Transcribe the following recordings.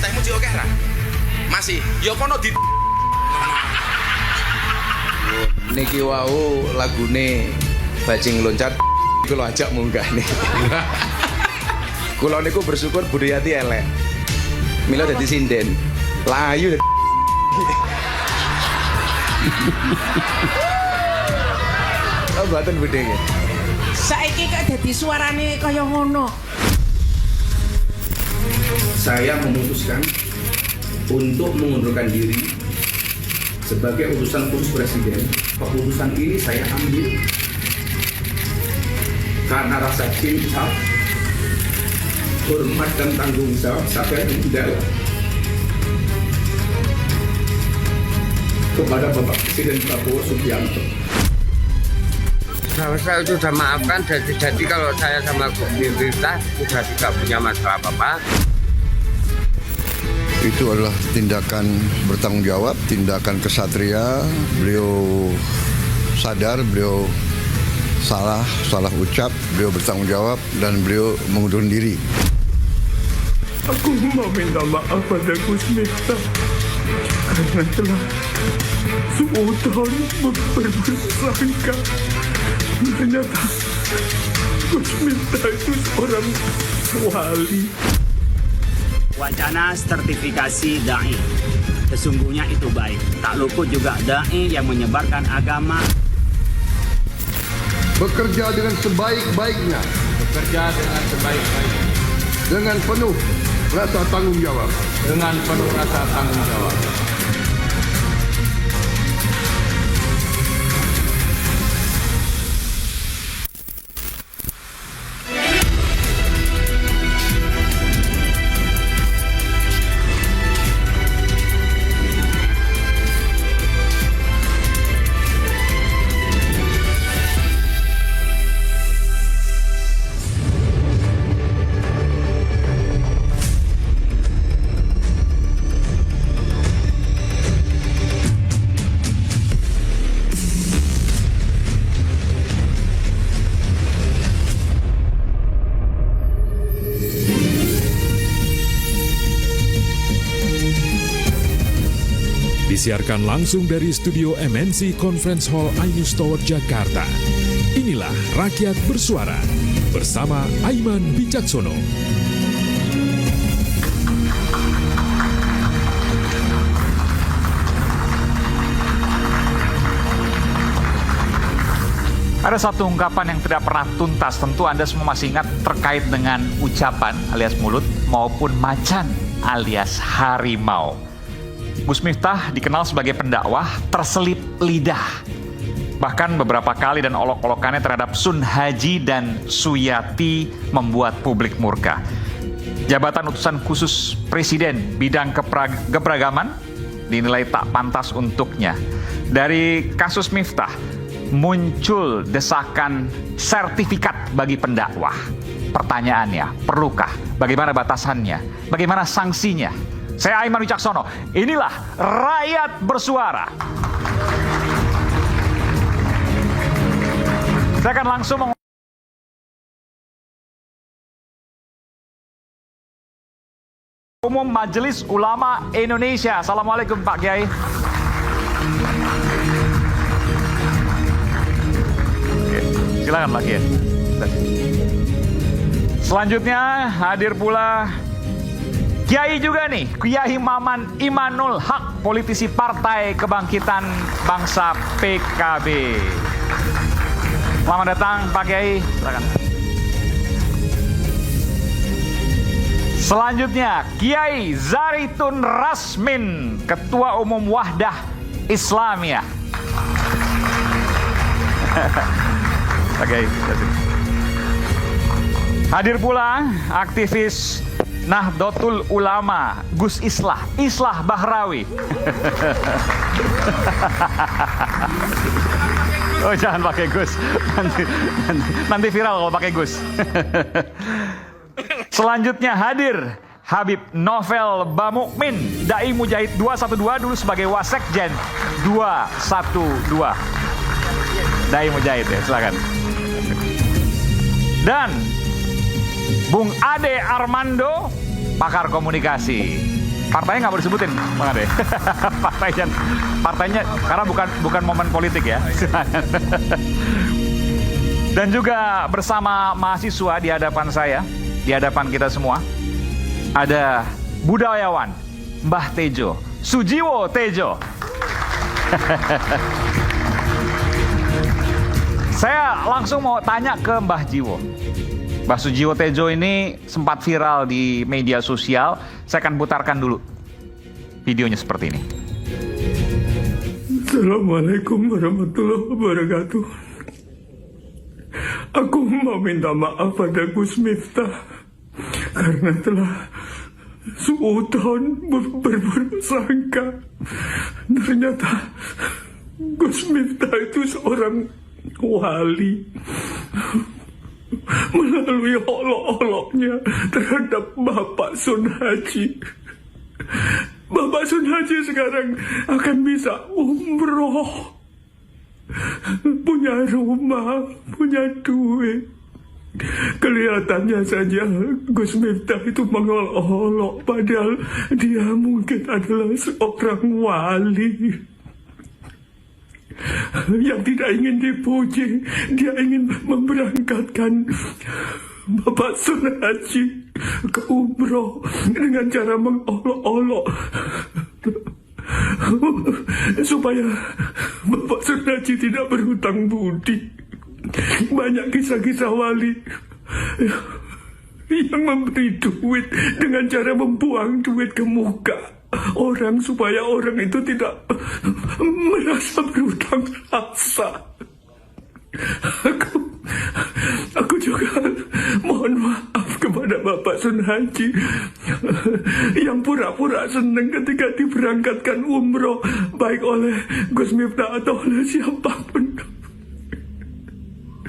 tehmu jek akeh ra? Masih. Ya kono di Niki wau lagune Bajing Loncat iku lho ajak munggah nih. Kula niku bersyukur Budayati elek. Mila dadi sinden. Layu dadi Oh, mboten budhe nggih. Saiki kok dadi suarane kaya ngono. Saya memutuskan untuk mengundurkan diri sebagai utusan khusus presiden. Keputusan ini saya ambil karena rasa cinta, hormat dan tanggung jawab saya mendalam kepada Bapak Presiden Prabowo Subianto. Saya sudah maafkan, jadi kalau saya sama Gus Miftah sudah tidak punya masalah apa-apa. Itu adalah tindakan bertanggung jawab, tindakan kesatria. Beliau sadar, beliau salah ucap, beliau bertanggung jawab dan beliau mengundurkan diri. Aku mau minta maaf pada Gus Miftah karena telah suudon berburuk sangka. Ternyata Gus Miftah itu seorang wali. Wacana sertifikasi da'i sesungguhnya itu baik. Tak luput juga da'i yang menyebarkan agama. Bekerja dengan sebaik-baiknya. Dengan penuh rasa tanggung jawab. Disiarkan langsung dari studio MNC Conference Hall Ainus Tower Jakarta. Inilah Rakyat Bersuara bersama Aiman Wicaksono. Ada satu ungkapan yang tidak pernah tuntas, tentu Anda semua masih ingat, terkait dengan ucapan alias mulut maupun macan alias harimau. Gus Miftah dikenal sebagai pendakwah terselip lidah. Bahkan beberapa kali dan olok-olokannya terhadap Sun Haji dan Suyati membuat publik murka. Jabatan utusan khusus presiden bidang keberagaman dinilai tak pantas untuknya. Dari kasus Miftah muncul desakan sertifikat bagi pendakwah. Pertanyaannya, perlukah? Bagaimana batasannya? Bagaimana sanksinya? Saya Aiman Wicaksono, inilah Rakyat Bersuara. Saya akan langsung Umum Majelis Ulama Indonesia. Assalamualaikum Pak Kiai. Oke, silakan Pak Kiai. Selanjutnya hadir pula Kiai juga nih, Kiai Maman Imanul Haq, politisi Partai Kebangkitan Bangsa PKB. Selamat datang Pak Kiai, silakan. Selanjutnya Kiai Zaritun Rasmin, Ketua Umum Wahdah Islamiyah. Pak Kiai, hadir pula aktivis Nahdlatul Ulama Gus Islah Bahrawi. Oh jangan pakai Gus, nanti viral kalau pakai Gus. Selanjutnya hadir Habib Novel Bamukmin, Dai Mujahid 212, dulu sebagai Wasekjen 212. Dai Mujahid ya, silakan. Dan Bung Ade Armando, pakar komunikasi. Partainya nggak boleh disebutin, Bang Ade. partainya karena bukan momen politik ya. Dan juga bersama mahasiswa di hadapan saya, di hadapan kita semua, ada budayawan Mbah Tejo, Sujiwo Tejo. Saya langsung mau tanya ke Mbah Jiwo. Mbah Sujiwo Tejo ini sempat viral di media sosial. Saya akan putarkan dulu videonya seperti ini. Assalamualaikum warahmatullahi wabarakatuh. Aku mau minta maaf pada Gus Miftah karena telah suudon berburuk sangka. Ternyata Gus Miftah itu seorang wali. Melalui olok-oloknya terhadap Bapak Sun Haji. Bapak Sun Haji sekarang akan bisa umroh. Punya rumah, punya duit. Kelihatannya saja Gus Miftah itu mengolok-olok, padahal dia mungkin adalah seorang wali yang tidak ingin dipuji. Dia ingin memberangkatkan Bapak Sun Haji ke umroh dengan cara mengolok-olok supaya Bapak Sun Haji tidak berhutang budi. Banyak kisah-kisah wali yang memberi duit dengan cara membuang duit ke muka orang supaya orang itu tidak merasa berhutang rasa. Aku juga mohon maaf kepada Bapak Sun Haji yang pura-pura senang ketika diberangkatkan umroh, baik oleh Gus Miftah atau oleh siapapun.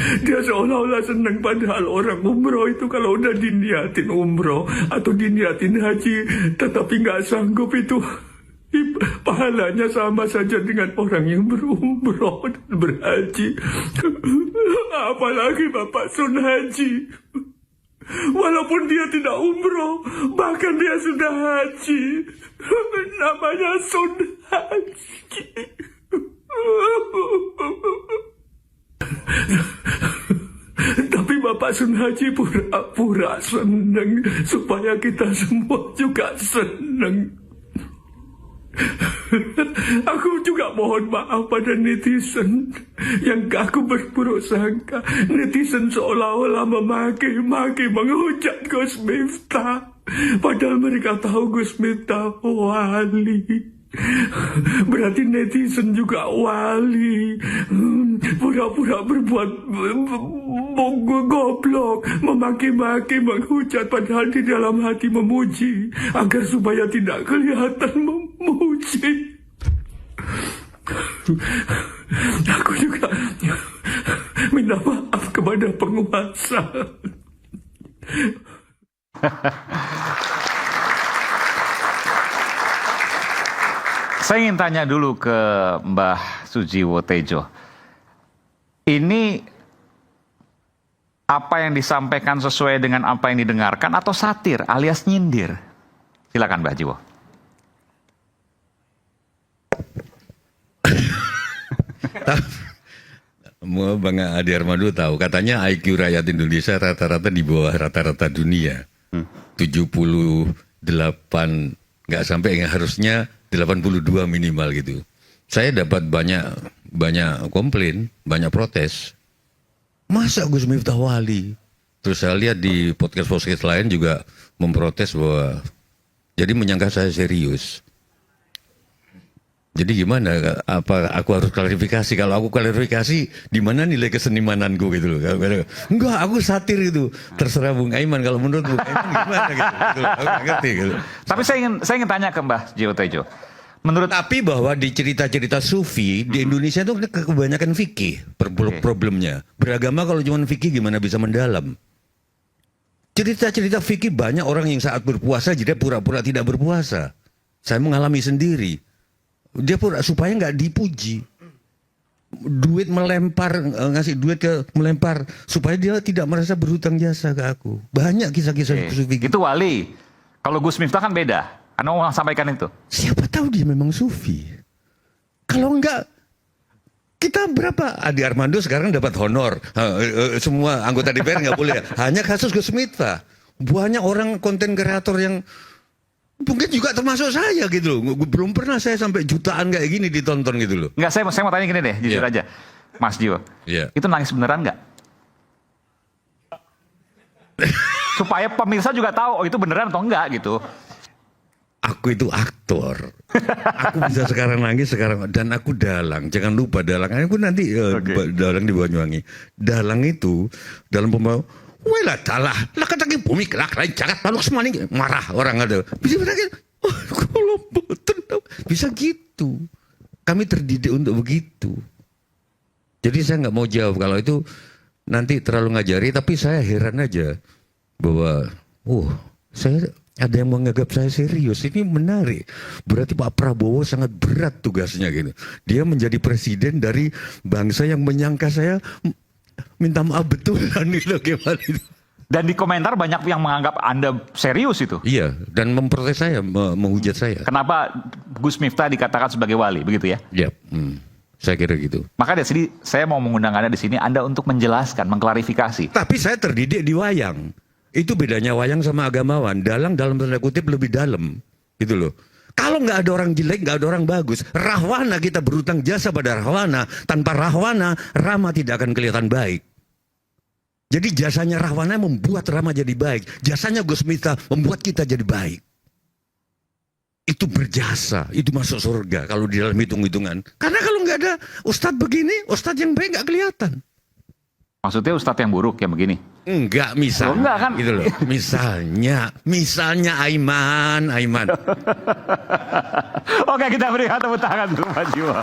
Dia seolah-olah senang, padahal orang umroh itu kalau udah diniatin umroh atau diniatin haji tetapi nggak sanggup, itu pahalanya sama saja dengan orang yang berumroh dan berhaji. Apalagi Bapak Sun Haji, walaupun dia tidak umroh, bahkan dia sudah haji, namanya Sun Haji. Tapi Bapak Sun Haji pura-pura senang supaya kita semua juga senang. Aku juga mohon maaf pada netizen yang aku berburuk sangka. Netizen seolah-olah memaki-maki, menghujat Gus Miftah, padahal mereka tahu Gus Miftah wali. Berarti netizen juga wali. Pura-pura berbuat goblok, memaki-maki, menghujat, padahal di dalam hati memuji agar supaya tidak kelihatan memuji. Aku juga minta maaf kepada penguasa. Saya ingin tanya dulu ke Mbah Sujiwo Tejo. Ini apa yang disampaikan sesuai dengan apa yang didengarkan atau satir alias nyindir? Silakan Mbah Jiwo. Bang Adi Armando tahu, katanya IQ rakyat Indonesia rata-rata di bawah rata-rata dunia. 78 nggak sampai, harusnya 82 minimal gitu. Saya dapat banyak komplain, banyak protes. Masa Gus Miftah wali? Terus saya lihat di podcast lain juga memprotes bahwa, jadi menyangka saya serius. Jadi gimana? Apa aku harus klarifikasi? Kalau aku klarifikasi, di mana nilai kesenimananku gitu loh? Enggak, aku satir gitu. Terserah Bung Aiman. Kalau menurut Bung Aiman gimana gitu? Aku nggak ngerti gitu. Tapi saya ingin tanya ke Mbah Jiwo Tejo. Tapi bahwa di cerita-cerita sufi di Indonesia itu kebanyakan fikih problemnya. Beragama kalau cuma fikih gimana bisa mendalam? Cerita-cerita fikih banyak orang yang saat berpuasa jadi pura-pura tidak berpuasa. Saya mengalami sendiri. Dia pura supaya nggak dipuji. Duit melempar, ngasih duit ke melempar supaya dia tidak merasa berhutang jasa ke aku. Banyak kisah-kisah sufi. Itu wali. Kalau Gus Miftah kan beda. Anda mau sampaikan itu? Siapa tahu dia memang sufi. Kalau enggak, kita berapa? Adi Armando sekarang dapat honor. Semua anggota DPR nggak boleh. Hanya kasus Gus Miftah. Banyak orang konten kreator yang mungkin juga termasuk saya gitu loh. Belum pernah saya sampai jutaan kayak gini ditonton gitu loh. Enggak, saya mau tanya gini deh, jujur aja. Mas Jiwo, itu nangis beneran nggak? Supaya pemirsa juga tahu, oh itu beneran atau enggak gitu. Aku itu aktor. Aku bisa sekarang nangis sekarang, dan aku dalang. Jangan lupa dalang. Aku nanti dalang di Banyuwangi. Dalang itu dalam pembawa. Wela talah, lah katanya bumi kelak lain jagat lalu semua ini marah orang ada. Bisa berarti, oh kalau bisa gitu. Kami terdidik untuk begitu. Jadi saya nggak mau jawab kalau itu nanti terlalu ngajari. Tapi saya heran aja bahwa, saya ada yang menganggap saya serius. Ini menarik. Berarti Pak Prabowo sangat berat tugasnya gitu. Dia menjadi presiden dari bangsa yang menyangka saya minta maaf betulan gitu gimana itu. Dan di komentar banyak yang menganggap Anda serius itu. Iya, dan memprotes saya, menghujat saya. Kenapa Gus Miftah dikatakan sebagai wali, begitu ya? Iya, saya kira gitu. Maka dari sini saya mau mengundang Anda di sini Anda untuk menjelaskan, mengklarifikasi. Tapi saya terdidik di wayang. Itu bedanya wayang sama agamawan. Dalang dalam tanda kutip lebih dalam, gitu loh. Kalau nggak ada orang jelek, nggak ada orang bagus. Rahwana kita berutang jasa pada Rahwana. Tanpa Rahwana, Rama tidak akan kelihatan baik. Jadi jasanya Rahwana membuat Rama jadi baik. Jasanya Gus Miftah membuat kita jadi baik. Itu berjasa, itu masuk surga kalau di dalam hitung-hitungan. Karena kalau nggak ada ustadz begini, ustadz yang baik nggak kelihatan. Maksudnya ustadz yang buruk yang begini? Enggak, misalnya. Enggak kan? Gitu loh. Misalnya Aiman. Oke, kita berikan tepuk tangan dulu Pak Jiwo.